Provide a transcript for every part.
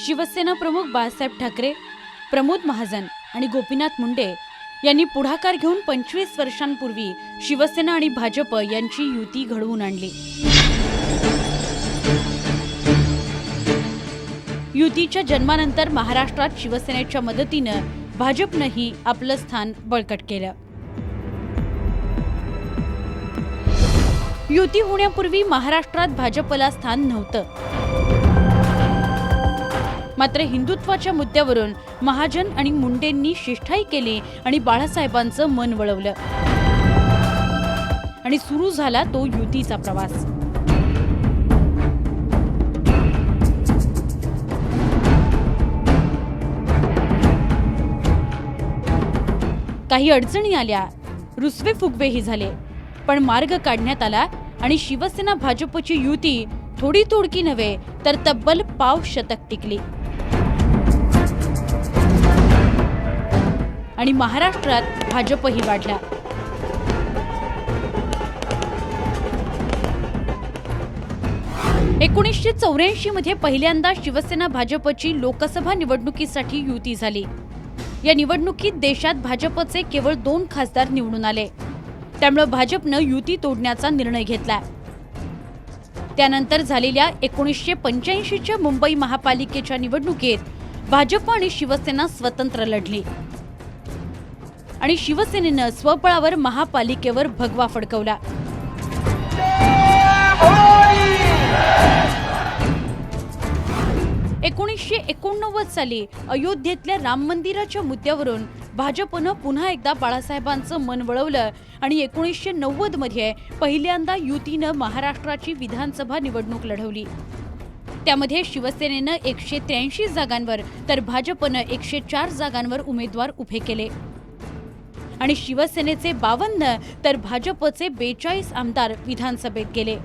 शिवसेना प्रमुख बाळासाहेब ठाकरे, प्रमोद महाजन आणि गोपीनाथ मुंडे यांनी पुढाकार घेऊन 25 वर्षांपूर्वी शिवसेना आणि भाजप यांची युती घडवून आणली। युतीच्या जन्मानंतर महाराष्ट्रात शिवसेनेच्या मदतीने भाजपनेही आपलं स्थान बळकट केलं। युती होण्यापूर्वी महाराष्ट्रात भाजपला स्थान नव्हतं। मात्र हिंदुत्वाच्या मुद्द्यावरून महाजन आणि मुंडेंनी शिष्टाई केली आणि बाळासाहेबांचं मन वळवलं आणि सुरू झाला तो युतीचा प्रवास। काही अडचणी आल्या, रुसवे फुगवेही झाले, पण मार्ग काढण्यात आला आणि शिवसेना भाजपची युती थोडी तोडकी नव्हे तर तब्बल पाव शतक टिकली आणि महाराष्ट्रात भाजपही वाढला। मध्ये पहिल्यांदा शिवसेना भाजपची लोकसभा निवडणुकीसाठी युती झाली। या निवडणुकीत देशात भाजपचे केवळ 2 खासदार निवडून आले, त्यामुळे भाजपने युती तोडण्याचा निर्णय घेतला। त्यानंतर झालेल्या 1985च्या मुंबई महापालिकेच्या निवडणुकीत भाजप आणि शिवसेना स्वतंत्र लढली आणि शिवसेनेनं स्वबळावर महापालिकेवर भगवा फडकवला। 1989 साली अयोध्येतल्या राम मंदिराच्या मुद्द्यावरून भाजपनं पुन्हा एकदा बाळासाहेबांचं मन वळवलं आणि 1990 मध्ये पहिल्यांदा युतीनं महाराष्ट्राची विधानसभा निवडणूक लढवली। त्यामध्ये शिवसेनेनं 183 जागांवर तर भाजपनं 104 जागांवर उमेदवार उभे केले आणि शिवसेनेचे 52 तर भाजपचे 42 आमदार विधानसभेत गेले।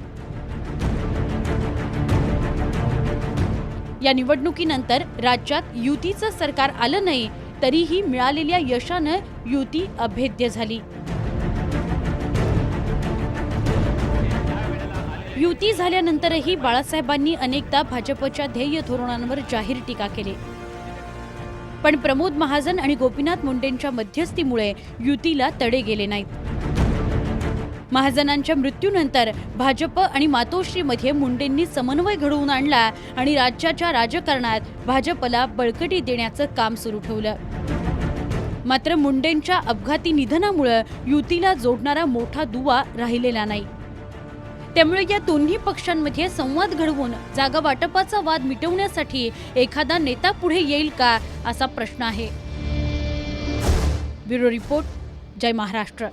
या निवडणुकीनंतर राज्यात युतीचं सरकार आलं नाही, तरीही मिळालेल्या यशानं युती अभेद्य झाली। युती झाल्यानंतरही बाळासाहेबांनी अनेकदा भाजपच्या ध्येय धोरणांवर जाहीर टीका केली, पण प्रमोद महाजन आणि गोपीनाथ मुंडेंच्या मध्यस्थीमुळे युतीला तडे गेले नाहीत। महाजनांच्या मृत्यूनंतर भाजप आणि मातोश्रीमध्ये मुंडेंनी समन्वय घडवून आणला आणि राज्याच्या राजकारणात भाजपला बळकटी देण्याचं काम सुरू ठेवलं। मात्र मुंडेंच्या अपघाती निधनामुळे युतीला जोडणारा मोठा दुवा राहिलेला नाही। त्यामुळे या दोन्ही पक्षांमध्ये संवाद घडवून जागा वाटपाचा वाद मिटवण्यासाठी एखादा नेता पुढे येईल का, असा प्रश्न आहे। ब्युरो रिपोर्ट, जय महाराष्ट्र।